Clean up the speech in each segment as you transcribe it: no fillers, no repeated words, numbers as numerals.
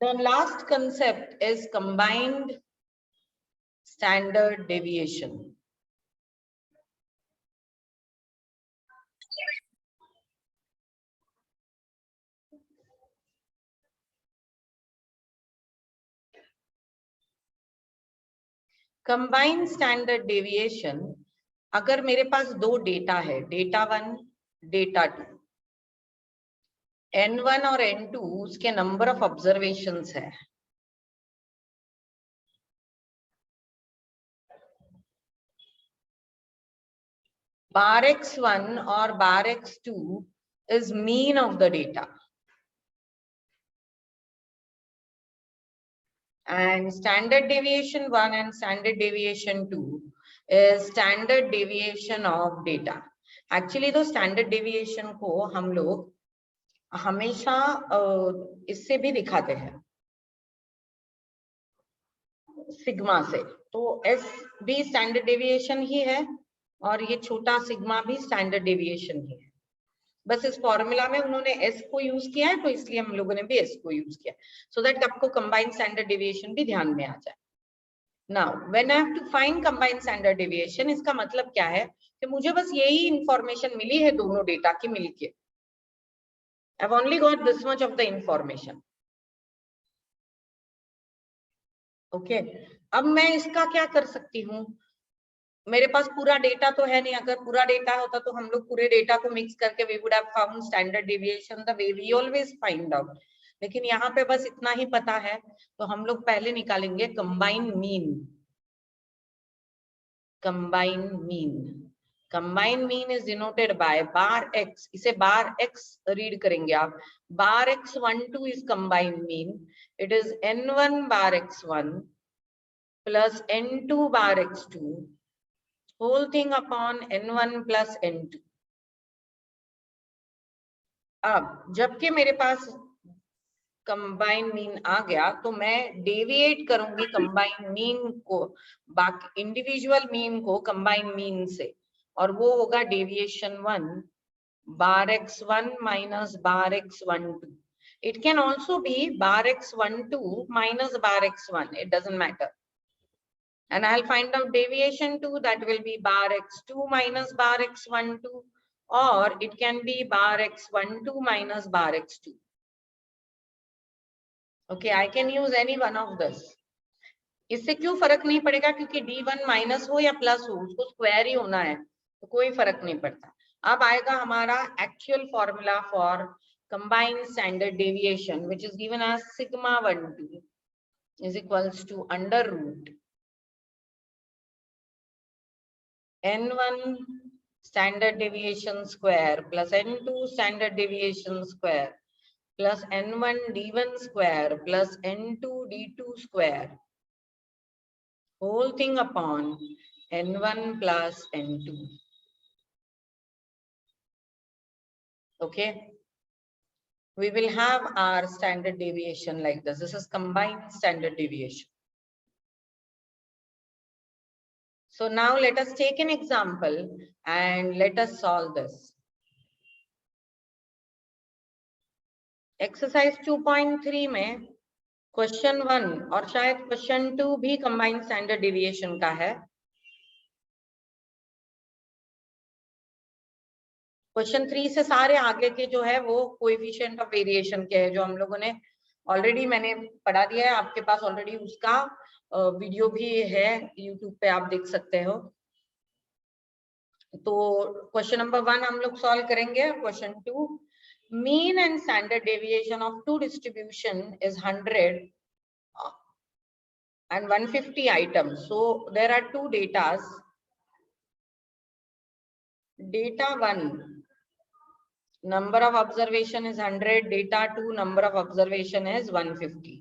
The last concept is combined standard deviation. Combined standard deviation, अगर मेरे पास दो data है, डेटा 1, डेटा 2, N1 और N2 उसके नंबर ऑफ ऑब्जर्वेशंस है। बार x1 और बार x2 is mean of the data, and standard deviation 1 and standard deviation 2 is standard deviation of data. Actually तो standard deviation को हम लोग हमेशा इससे भी दिखाते हैं, सिग्मा से। तो एस भी स्टैंडर्ड डेविएशन ही है और ये छोटा सिग्मा भी स्टैंडर्ड डेविएशन ही है। बस इस फॉर्मूला में उन्होंने एस को यूज किया है, तो इसलिए हम लोगों ने भी एस को यूज किया, सो दैट आपको कंबाइंड स्टैंडर्ड डेविएशन भी ध्यान में आ जाए। Now when I have to find combined standard deviation, इसका मतलब क्या है कि मुझे बस यही इंफॉर्मेशन मिली है दोनों डेटा की मिलके, I have only got this much of the information. Okay, अब मैं इसका क्या कर सकती हूँ, मेरे पास पूरा डेटा तो है नहीं, अगर पूरा डेटा होता तो हम लोग पूरे डेटा को मिक्स करके we would have found standard deviation the way we always find out, लेकिन यहाँ पे बस इतना ही पता है, तो हम लोग पहले निकालेंगे combine mean. Combine mean, combine mean is denoted by bar x, इसे बार एक्स रीड करेंगे आप, बार x12 is combine mean, it is n1 bar x1 plus n2 bar x2 whole thing upon n1 plus n2। अब जबकि मेरे पास combine mean आ गया, तो मैं deviate करूंगी कंबाइन मीन को, बाकी इंडिविजुअल मीन को कंबाइन मीन से, और वो होगा deviation 1 bar x1 minus bar x12। It can also be bar x12 minus bar x1, it doesn't matter, and I'll find out deviation 2, that will be bar x2 minus bar x12, or it can be bar x12 minus bar x2। Okay, I can use any one of this। इससे क्यों फर्क नहीं पड़ेगा, क्योंकि d1 minus हो या plus हो, उसको स्क्वायर ही होना है, तो कोई फर्क नहीं पड़ता। अब आएगा हमारा actual formula for combined standard deviation, which is given as sigma 12 is equals to under root n1 standard deviation square plus n2 standard deviation square plus n1 d1 square plus n2 d2 square whole thing upon n1 plus n2। Okay, we will have our standard deviation like this. This is combined standard deviation. So now let us take an example and let us solve this. Exercise 2.3 में question 1 और शायद question 2 भी combined standard deviation का है। Question 3 से सारे आगे के जो है वो कोएफिशिएंट ऑफ वेरिएशन के है, जो हम लोगों ने ऑलरेडी मैंने पढ़ा दिया है, आपके पास ऑलरेडी उसका वीडियो भी है यूट्यूब पे, आप देख सकते हो। तो क्वेश्चन नंबर 1 हम लोग सॉल्व करेंगे। Question 2, mean and standard deviation of two distribution is 100 and 150 items. So there are two datas. Data 1 number of observation is 100, data 2 number of observation is 150।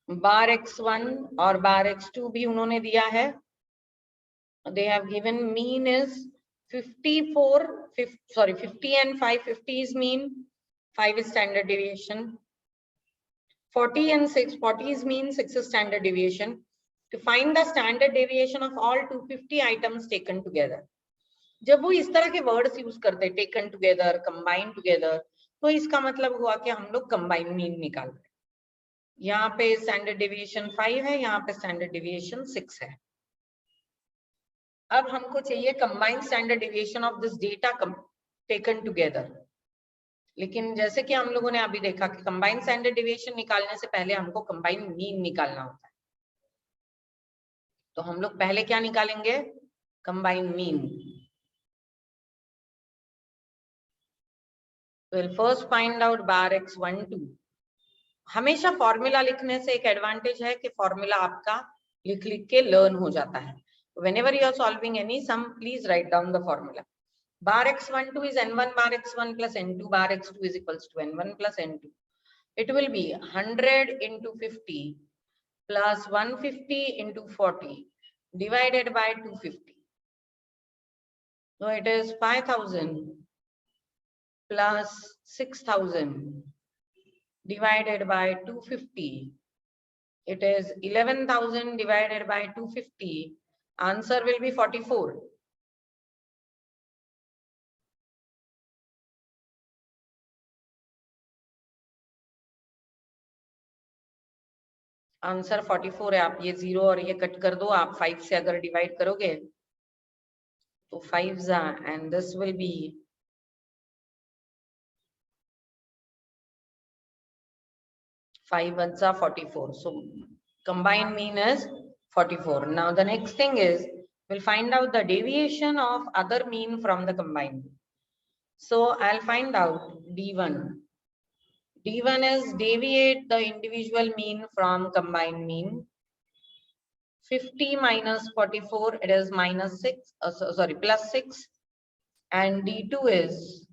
Bar x1 और बार x2 भी उन्होंने दिया है। They have given mean is 50 and 550 is mean, 5 is standard deviation, 40 and 640 is mean, 6 is standard deviation. To find the standard deviation of all 250 items taken together, जब वो इस तरह के वर्ड्स यूज करते हैं, टेकन टुगेदर, कंबाइन टुगेदर, तो इसका मतलब हुआ कि हम लोग कंबाइन मीन निकाल रहे हैं। यहाँ पे स्टैंडर्ड डेविएशन 5 है, यहाँ पे स्टैंडर्ड डेविएशन 6 है। अब हमको चाहिए combined standard deviation of this data taken together. लेकिन जैसे कि हम लोगों ने अभी देखा कि कंबाइंड स्टैंडर्ड डेविएशन निकालने से पहले हमको कंबाइंड मीन निकालना होता है। तो हम लोग पहले क्या निकालेंगे? Combined mean. We'll first find out bar x1 2। हमेशा फॉर्मूला लिखने से एक एडवांटेज है कि फॉर्मूला आपका लिख लिख के लर्न हो जाता है। Whenever you are solving any sum, please write down the formula. Bar x12 is n1 bar x1 plus n2 bar x2 is equals to n1 plus n2. It will be 100 into 50 plus 150 into 40 divided by 250. So it is 5,000 plus 6,000 divided by 250. It is 11,000 divided by 250. Answer will be 44. Answer 44 है। आप ये 0 और ये cut कर दो। आप 5 से अगर डिवाइड करोगे तो 5 and this will be 5 1s are 44. So combined mean is 44. Now the next thing is we'll find out the deviation of other mean from the combined. So I'll find out D1. D1 is deviate the individual mean from combined mean. 50 minus 44, it is minus 6, sorry, plus 6. And D2 is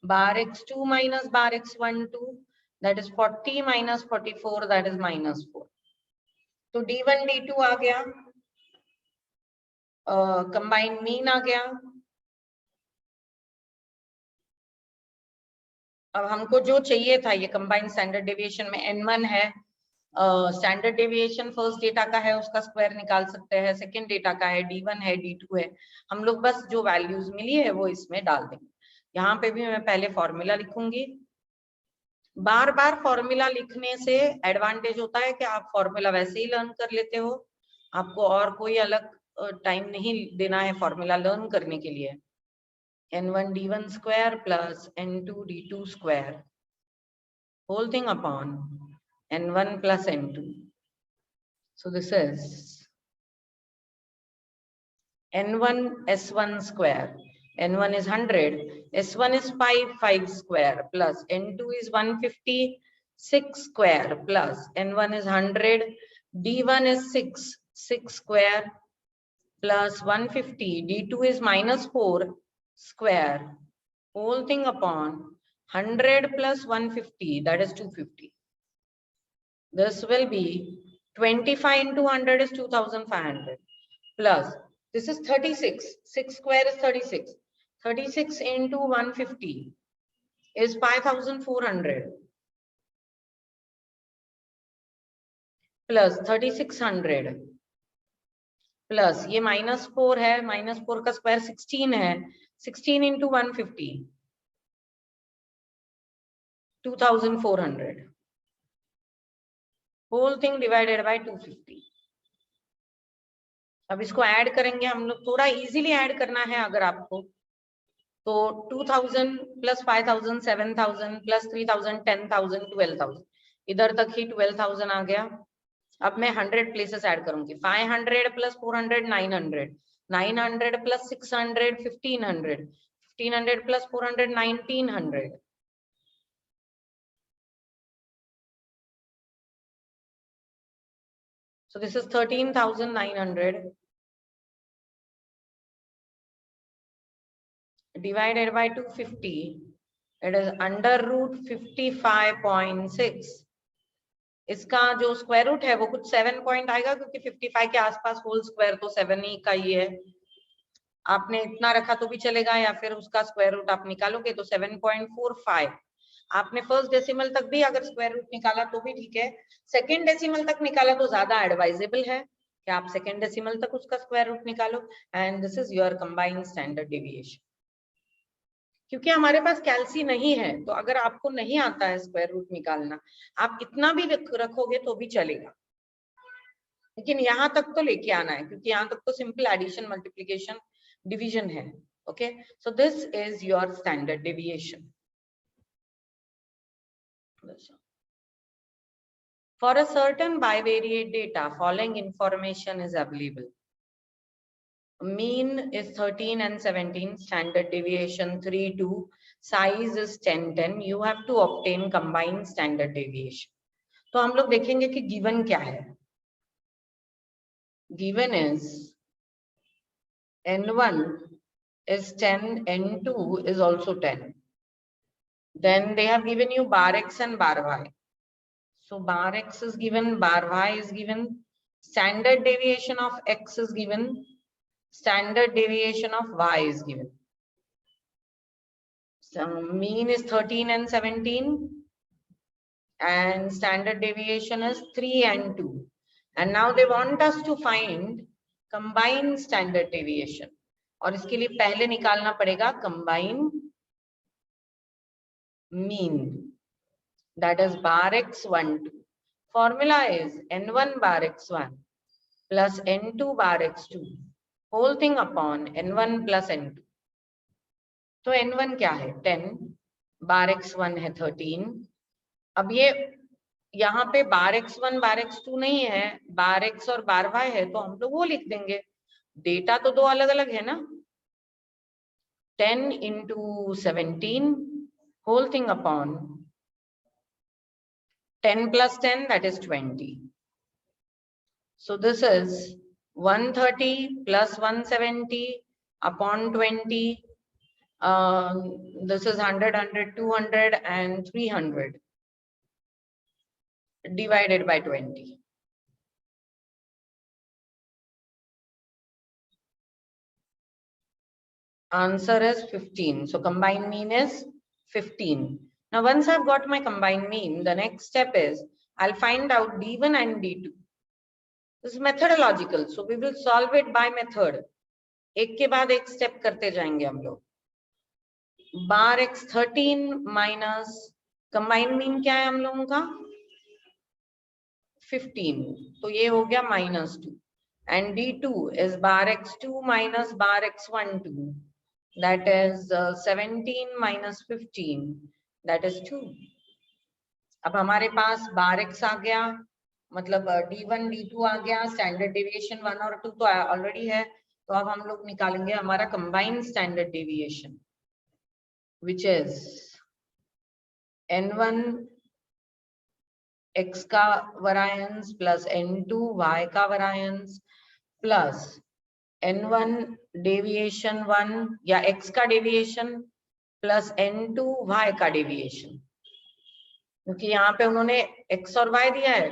bar x2 minus bar x12, that is 40 minus 44, that is minus 4. तो D1 D2 आ गया, combined mean आ गया। अब हमको जो चाहिए था ये combined standard deviation में n1 है, स्टैंडर्ड डेविएशन फर्स्ट डेटा का है उसका स्क्वायर निकाल सकते हैं, सेकंड डेटा का है, D1 है, D2 है। हम लोग बस जो वैल्यूज मिली है वो इसमें डाल देंगे। यहाँ पे भी मैं पहले फॉर्मूला लिखूंगी। बार बार फॉर्मूला लिखने से एडवांटेज होता है कि आप फॉर्मूला वैसे ही लर्न कर लेते हो, आपको और कोई अलग टाइम नहीं देना है फॉर्मूला लर्न करने के लिए। n1 d1 square plus n2 d2 square whole thing upon n1 plus n2. So this is n1 s1 square. n1 is 100, s1 is 5 square plus n2 is 150 6 square plus n1 is 100, d1 is 6 square plus 150, d2 is minus 4 square whole thing upon 100 plus 150, that is 250. This will be 25 into 100 is 2,500 plus this is 36. 6 square is 36. 36 into 150 is 5,400 plus 3,600 plus ये minus 4 है, minus 4 का square 16 है, 16 into 150 2,400 whole thing divided by 250. अब इसको add करेंगे हम लोग, थोड़ा इजीली ऐड करना है अगर आपको, तो 2000 प्लस 5000 7000 प्लस 3000 10,000 12,000, इधर तक ही 12,000 आ गया। अब मैं 100 प्लेसेस ऐड करूंगी। 500 plus 400 900, 900 plus 600 1500, 1500 plus 400 1900। So this is 13,900 divided by 250. It is under root 55.6. इसका जो स्क्वायर रूट है वो कुछ 7 पॉइंट आएगा, क्योंकि 55 के आसपास होल स्क्वायर तो 7 ही का ही है। आपने इतना रखा तो भी चलेगा, या फिर उसका स्क्वायर रूट आप निकालोगे तो 7.45। आपने फर्स्ट डेसिमल तक भी अगर स्क्वायर रूट निकाला तो भी ठीक है, सेकंड डेसिमल तक निकाला तो ज्यादा एडवाइजेबल है, कि आप सेकेंड डेसिमल तक उसका स्क्वायर रूट निकालो, and this is your combined standard deviation. क्योंकि हमारे पास कैलसी नहीं है, तो अगर आपको नहीं आता है स्क्वायर रूट निकालना, आप इतना भी रखोगे तो भी चलेगा, लेकिन यहाँ तक तो लेके आना है, क्योंकि यहाँ तक तो सिंपल एडिशन, मल्टीप्लिकेशन, डिवीजन है। Okay, so this is your standard deviation. For a certain bivariate data, following information is available. Mean is 13 and 17, standard deviation 3, 2, size is 10, 10. You have to obtain combined standard deviation. तो हम लोग देखेंगे कि given क्या है. Given is N1 is 10, N2 is also 10. Then they have given you bar X and bar Y. So bar X is given, bar Y is given, standard deviation of X is given, standard deviation of Y is given. So mean is 13 and 17, and standard deviation is 3 and 2. And now they want us to find combined standard deviation. और इसके लिए पहले निकालना पड़ेगा combined mean, that is bar x1, 2. Formula is n1 bar x1 plus n2 bar x2 whole thing upon n1 plus n2. तो n1 क्या है 10, बार x1 है 13. अब ये यहाँ पे बार x1 बार x2 नहीं है, बार x और बार y है, तो हम लोग वो लिख देंगे. डेटा तो दो अलग अलग है ना. 10 into 17 whole thing upon 10 plus 10, that is 20. So this is 130 plus 170 upon 20. This is 100, 100, 200 and 300 divided by 20. Answer is 15. So combined mean is 15. Now once I've got my combined mean, the next step is I'll find out D1 and D2. This is methodological, so we will solve it by method. एक के बाद एक step करते जाएंगे हम लोग. बार x13 minus combined mean क्या है हम लोगों का 15, तो ये हो गया -2. And D2 is bar x2 minus bar x12, that is 17 minus 15, that is 2. अब हमारे पास बार x आ गया, मतलब D1 D2 आ गया, स्टैंडर्ड डेविएशन 1 और 2 तो ऑलरेडी है, तो अब हम लोग निकालेंगे हमारा combined standard deviation, which is n1 x का वरायंस प्लस n2 y का वरायंस प्लस n1 डेविएशन 1 या x का डेविएशन प्लस n2 y का डेविएशन, क्योंकि यहाँ पे उन्होंने x और y दिया है,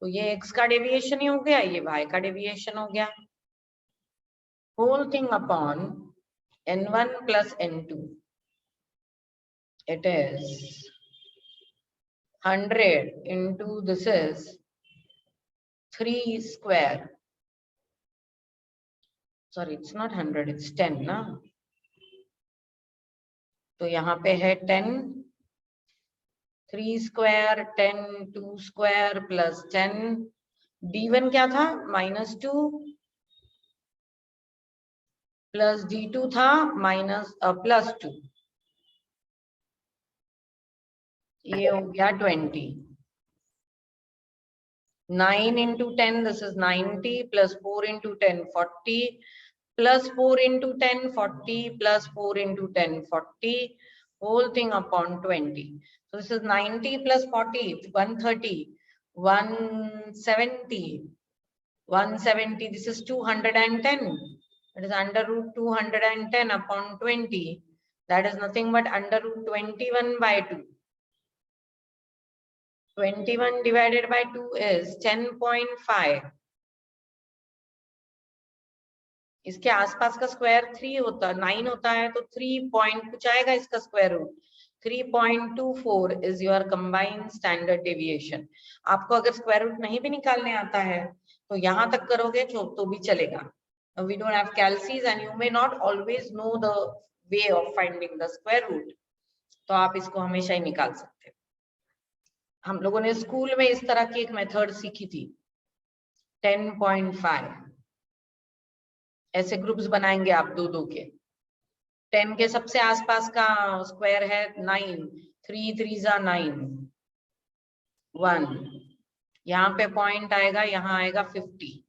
तो ये x का डेविएशन ही हो गया, ये y का डेविएशन हो गया. Whole thing upon n1 plus n2, it is 100 into this is 3 square. Sorry, it's not 100, it's 10 ना. तो यहाँ पे है 10, 3 square, 10, 2 square plus 10. D1 क्या था -2 प्लस D2 था +2. ये हो गया 20. 9 into 10, this is 90 plus 4 into 10, 40 plus 4 into 10, 40 plus 4 into 10, 40 whole thing upon 20. So this is 90 plus 40, 130, 170, 170. This is 210. It is under root 210 upon 20. That is nothing but under root 21 by 2. 21 divided by 2 is 10.5. इसके आसपास का square 3 होता 9 होता है, तो 3 point कुछ आएगा इसका square root. 3.24 is your combined standard deviation. आपको अगर स्क्वायर रूट नहीं भी निकालने आता है तो यहाँ तक करोगे तो भी चलेगा। वी डोंट हैव कैलसीज and you may not always know the way of finding the square root, तो आप इसको हमेशा ही निकाल सकते हो। हम लोगों ने स्कूल में इस तरह की एक मेथड सीखी थी, 10.5 ऐसे ग्रुप्स बनाएंगे आप दो दो के। 10 के सबसे आसपास का स्क्वायर है 9, 3 3 जा 9, 1, यहाँ पे पॉइंट आएगा, यहाँ आएगा 50।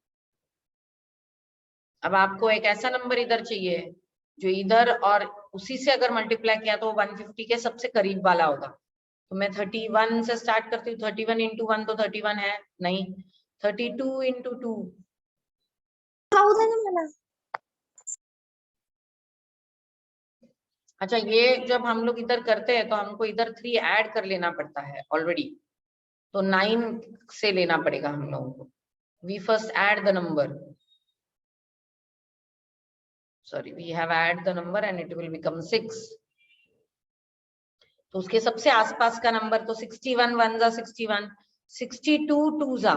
अब आपको एक ऐसा नंबर इधर चाहिए जो इधर और उसी से अगर मल्टीप्लाई किया तो 150 के सबसे करीब वाला होगा। तो मैं 31 से स्टार्ट करती हूँ, 31 इंटू 1 तो 31 है नहीं, 32 इंटू 2। अच्छा, ये जब हम लोग इधर करते हैं तो हमको इधर 3 ऐड कर लेना पड़ता है ऑलरेडी, तो 9 से लेना पड़ेगा हम लोगों को। We first add the number, sorry we have add the number and it will become 6। तो उसके सबसे आसपास का नंबर तो 61 1 जा 61, 62 2 जा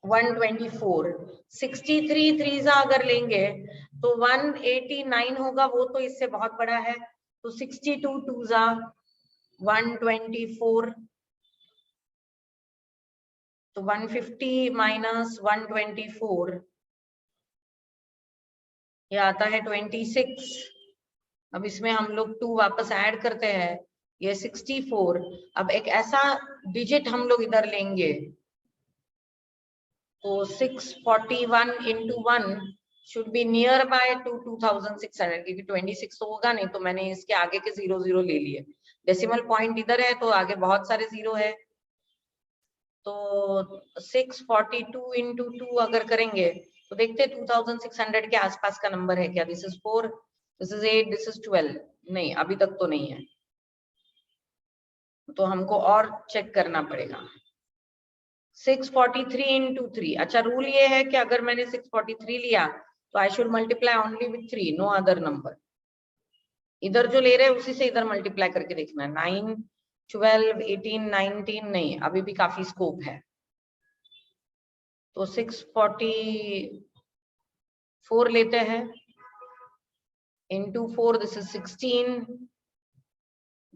124, 63 3 जा अगर लेंगे तो 189 होगा, वो तो इससे बहुत बड़ा है। तो 62 2 जा 124, तो 150 माइनस 124 ये आता है 26। अब इसमें हम लोग 2 वापस ऐड करते हैं, ये 64। अब एक ऐसा डिजिट हम लोग इधर लेंगे, तो 641 into 1 should be near by two 2600, क्योंकि 26 तो होगा नहीं, तो मैंने इसके आगे के 0 0 ले लिए। डेसिमल पॉइंट इधर है तो आगे बहुत सारे 0 है, तो 642 इंटू 2 अगर करेंगे तो देखते 2600 के आसपास का नंबर है क्या। This is 4, this is 8, this is 12, नहीं अभी तक तो नहीं है, तो हमको और चेक करना पड़ेगा। 643 इंटू 3, अच्छा रूल ये है कि अगर मैंने 643 लिया तो I should multiply only with 3, no other number. इधर जो ले रहे हैं उसी से इधर मल्टीप्लाई करके देखना है। 9 12 18 19 नहीं, अभी भी काफी स्कोप है। तो 644 लेते हैं इंटू 4, दिस इज 16,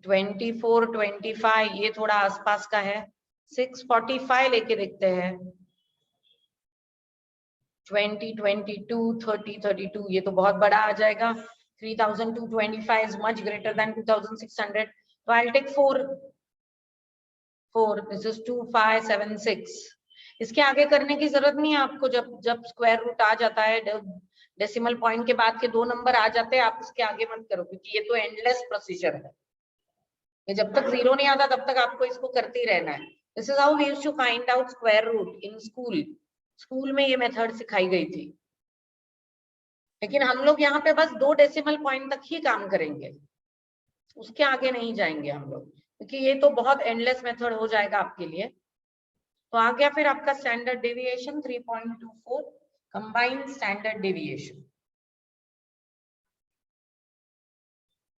24 25 ये थोड़ा आसपास का है। 645 लेके देखते हैं, 20 22 30 32 ये तो बहुत बड़ा आ जाएगा। 3225 is much greater than 2600, so I'll take 4, this is 2576। इसके आगे करने की जरूरत नहीं है आपको। जब स्क्वायर रूट आ जाता है, डेसिमल पॉइंट के बाद के 2 नंबर आ जाते हैं, आप उसके आगे मत करो, क्योंकि ये तो एंडलेस प्रोसीजर है। ये जब तक 0 नहीं आता तब तक आपको इसको करते ही रहना है। This is how we used to find out square root in school. School में ये मेथड सिखाई गई थी, लेकिन हम लोग यहाँ पे बस 2 डेसिमल पॉइंट तक ही काम करेंगे, उसके आगे नहीं जाएंगे हम लोग, क्योंकि ये तो बहुत एंडलेस मेथड हो जाएगा आपके लिए। तो आ गया फिर आपका standard deviation 3.24, combined standard deviation.